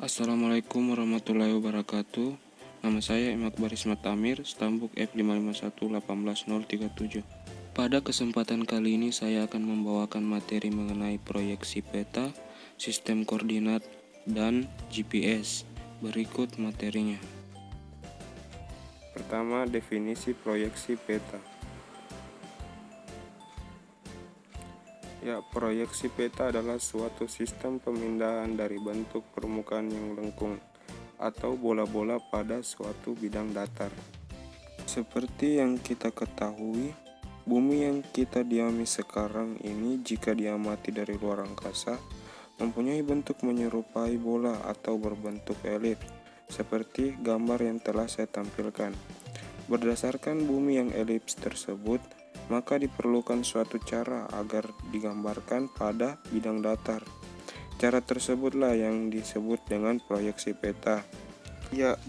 Assalamualaikum warahmatullahi wabarakatuh. Nama saya M. Akbar Ismat Amir, Stambuk F55118037. Pada kesempatan kali ini saya akan membawakan materi mengenai proyeksi peta, sistem koordinat, dan GPS. Berikut materinya. Pertama, definisi proyeksi peta. Proyeksi peta adalah suatu sistem pemindahan dari bentuk permukaan yang lengkung atau bola-bola pada suatu bidang datar. Seperti yang kita ketahui, bumi yang kita diami sekarang ini jika diamati dari luar angkasa, mempunyai bentuk menyerupai bola atau berbentuk elips, seperti gambar yang telah saya tampilkan. Berdasarkan bumi yang elips tersebut, maka diperlukan suatu cara agar digambarkan pada bidang datar. Cara tersebutlah yang disebut dengan proyeksi peta.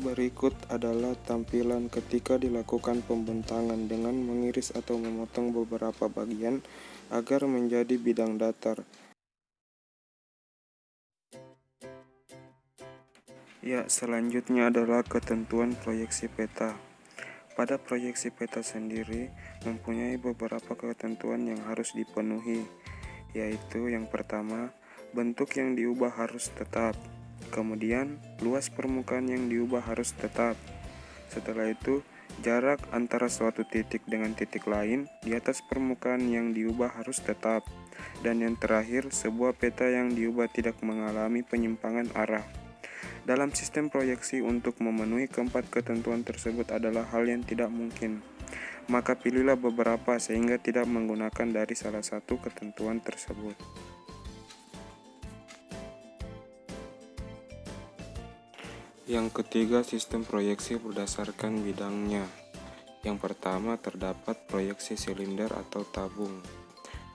Berikut adalah tampilan ketika dilakukan pembentangan dengan mengiris atau memotong beberapa bagian agar menjadi bidang datar. Selanjutnya adalah ketentuan proyeksi peta. Pada proyeksi peta sendiri mempunyai beberapa ketentuan yang harus dipenuhi, yaitu yang pertama, bentuk yang diubah harus tetap. Kemudian, luas permukaan yang diubah harus tetap. Setelah itu, jarak antara suatu titik dengan titik lain di atas permukaan yang diubah harus tetap. Dan yang terakhir, sebuah peta yang diubah tidak mengalami penyimpangan arah. Dalam sistem proyeksi, untuk memenuhi keempat ketentuan tersebut adalah hal yang tidak mungkin. Maka pilihlah beberapa sehingga tidak menggunakan dari salah satu ketentuan tersebut. Yang ketiga, sistem proyeksi berdasarkan bidangnya. Yang pertama, terdapat proyeksi silinder atau tabung.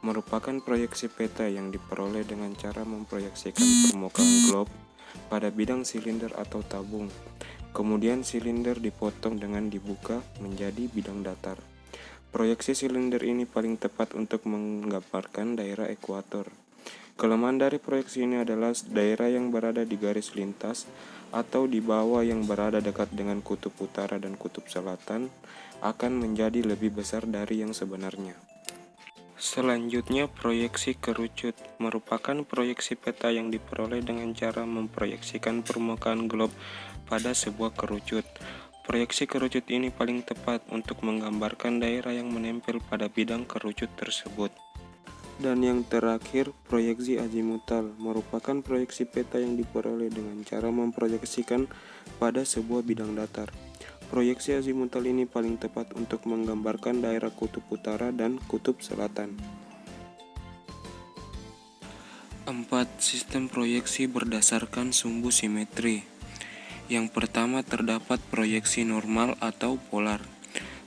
Merupakan proyeksi peta yang diperoleh dengan cara memproyeksikan permukaan globe pada bidang silinder atau tabung. Kemudian silinder dipotong dengan dibuka menjadi bidang datar. Proyeksi silinder ini paling tepat untuk menggambarkan daerah ekuator. Kelemahan dari proyeksi ini adalah daerah yang berada di garis lintas atau di bawah yang berada dekat dengan kutub utara dan kutub selatan akan menjadi lebih besar dari yang sebenarnya. Selanjutnya, proyeksi kerucut merupakan proyeksi peta yang diperoleh dengan cara memproyeksikan permukaan globe pada sebuah kerucut. Proyeksi kerucut ini paling tepat untuk menggambarkan daerah yang menempel pada bidang kerucut tersebut. Dan yang terakhir, proyeksi azimutal merupakan proyeksi peta yang diperoleh dengan cara memproyeksikan pada sebuah bidang datar. Proyeksi azimutal ini paling tepat untuk menggambarkan daerah kutub utara dan kutub selatan. 4. Sistem proyeksi berdasarkan sumbu simetri. Yang pertama, terdapat proyeksi normal atau polar.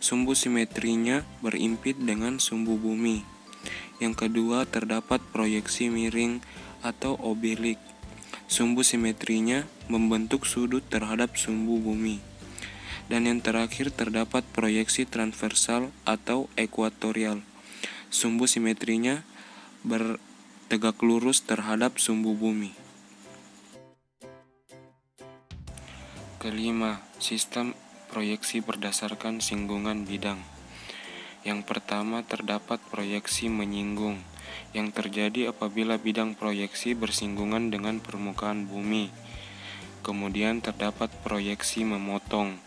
Sumbu simetrinya berimpit dengan sumbu bumi. Yang kedua, terdapat proyeksi miring atau obelik. Sumbu simetrinya membentuk sudut terhadap sumbu bumi. Dan yang terakhir, terdapat proyeksi transversal atau ekuatorial. Sumbu simetrinya bertegak lurus terhadap sumbu bumi. Kelima, sistem proyeksi berdasarkan singgungan bidang. Yang pertama, terdapat proyeksi menyinggung, yang terjadi apabila bidang proyeksi bersinggungan dengan permukaan bumi. Kemudian terdapat proyeksi memotong,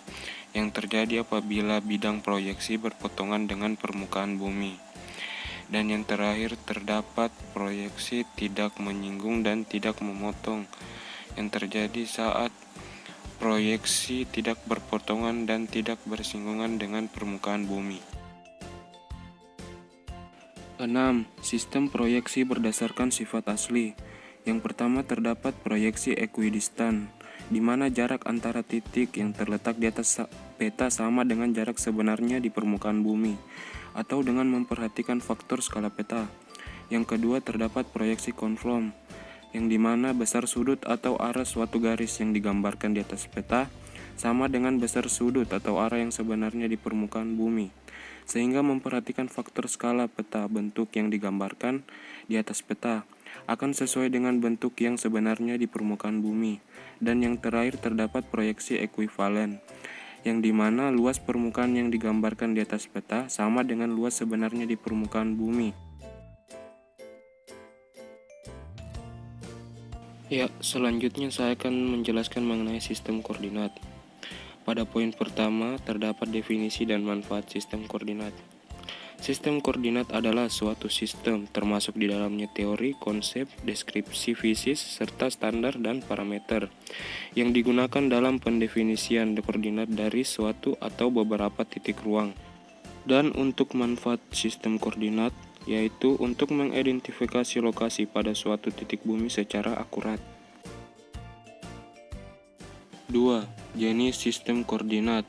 yang terjadi apabila bidang proyeksi berpotongan dengan permukaan bumi. Dan yang terakhir, terdapat proyeksi tidak menyinggung dan tidak memotong, yang terjadi saat proyeksi tidak berpotongan dan tidak bersinggungan dengan permukaan bumi. 6. Sistem proyeksi berdasarkan sifat asli. Yang pertama, terdapat proyeksi ekuidistan, di mana jarak antara titik yang terletak di atas peta sama dengan jarak sebenarnya di permukaan bumi, atau dengan memperhatikan faktor skala peta. Yang kedua, terdapat proyeksi konform, yang dimana besar sudut atau arah suatu garis yang digambarkan di atas peta sama dengan besar sudut atau arah yang sebenarnya di permukaan bumi, sehingga memperhatikan faktor skala peta bentuk yang digambarkan di atas peta. akan sesuai dengan bentuk yang sebenarnya di permukaan bumi. Dan yang terakhir terdapat proyeksi ekuivalen, yang dimana luas permukaan yang digambarkan di atas peta sama dengan luas sebenarnya di permukaan bumi. Ya, selanjutnya saya akan menjelaskan mengenai sistem koordinat. Pada poin pertama, terdapat definisi dan manfaat sistem koordinat. Sistem koordinat adalah suatu sistem, termasuk di dalamnya teori, konsep, deskripsi fisis, serta standar dan parameter, yang digunakan dalam pendefinisian koordinat dari suatu atau beberapa titik ruang. Dan untuk manfaat sistem koordinat, yaitu untuk mengidentifikasi lokasi pada suatu titik bumi secara akurat. 2. Jenis sistem koordinat.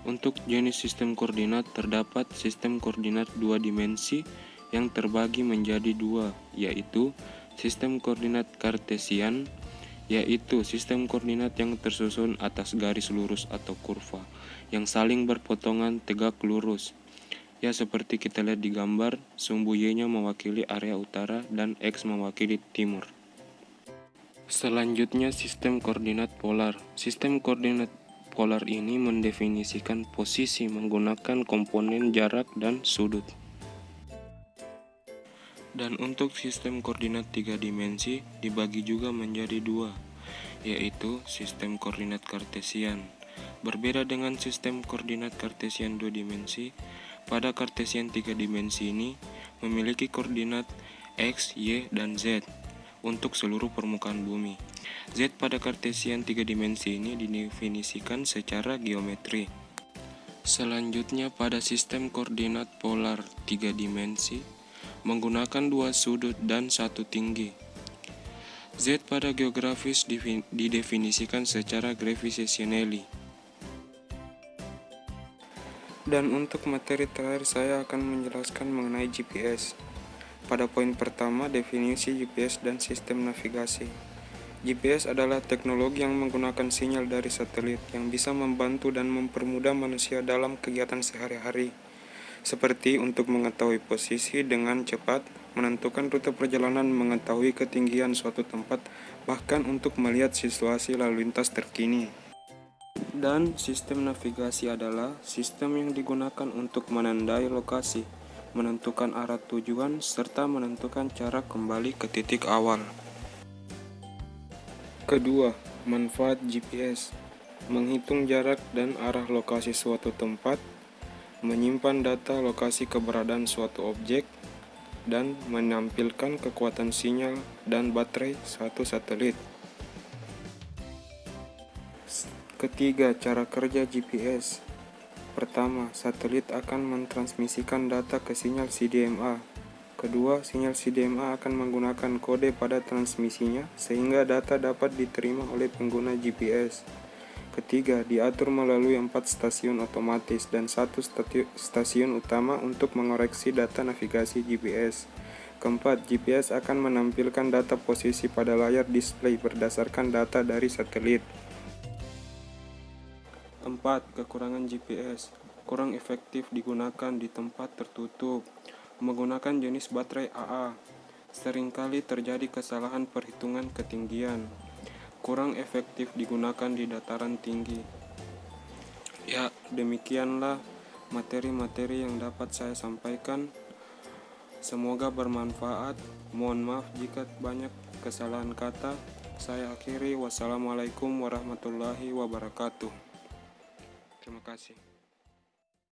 Untuk jenis sistem koordinat terdapat sistem koordinat dua dimensi yang terbagi menjadi dua, yaitu sistem koordinat kartesian, yaitu sistem koordinat yang tersusun atas garis lurus atau kurva, yang saling berpotongan tegak lurus. Ya, seperti kita lihat di gambar, sumbu Y-nya mewakili area utara dan X mewakili timur. Selanjutnya sistem koordinat polar. Sistem koordinat polar ini mendefinisikan posisi menggunakan komponen jarak dan sudut. Dan untuk sistem koordinat tiga dimensi dibagi juga menjadi dua, yaitu sistem koordinat kartesian. Berbeda dengan sistem koordinat kartesian dua dimensi, pada kartesian tiga dimensi ini memiliki koordinat X, Y, dan Z untuk seluruh permukaan bumi. Z pada kartesian tiga dimensi ini didefinisikan secara geometri. Selanjutnya pada sistem koordinat polar tiga dimensi menggunakan dua sudut dan satu tinggi. Z pada geografis didefinisikan secara gravitationally. Dan untuk materi terakhir saya akan menjelaskan mengenai GPS. Pada poin pertama, definisi GPS dan sistem navigasi. GPS adalah teknologi yang menggunakan sinyal dari satelit yang bisa membantu dan mempermudah manusia dalam kegiatan sehari-hari, seperti untuk mengetahui posisi dengan cepat, menentukan rute perjalanan, mengetahui ketinggian suatu tempat, bahkan untuk melihat situasi lalu lintas terkini. Dan sistem navigasi adalah sistem yang digunakan untuk menandai lokasi, menentukan arah tujuan, serta menentukan cara kembali ke titik awal. Kedua, manfaat GPS: menghitung jarak dan arah lokasi suatu tempat, menyimpan data lokasi keberadaan suatu objek, dan menampilkan kekuatan sinyal dan baterai suatu satelit. Ketiga, cara kerja GPS. Pertama, satelit akan mentransmisikan data ke sinyal CDMA. Kedua, sinyal CDMA akan menggunakan kode pada transmisinya sehingga data dapat diterima oleh pengguna GPS. Ketiga, diatur melalui 4 stasiun otomatis dan 1 stasiun utama untuk mengoreksi data navigasi GPS. Keempat, GPS akan menampilkan data posisi pada layar display berdasarkan data dari satelit. 4. Kekurangan GPS: kurang efektif digunakan di tempat tertutup, menggunakan jenis baterai AA. Seringkali terjadi kesalahan perhitungan ketinggian, kurang efektif digunakan di dataran tinggi. Ya, demikianlah materi-materi yang dapat saya sampaikan. Semoga bermanfaat. Mohon maaf jika banyak kesalahan kata. Saya akhiri. Wassalamualaikum warahmatullahi wabarakatuh. Terima kasih.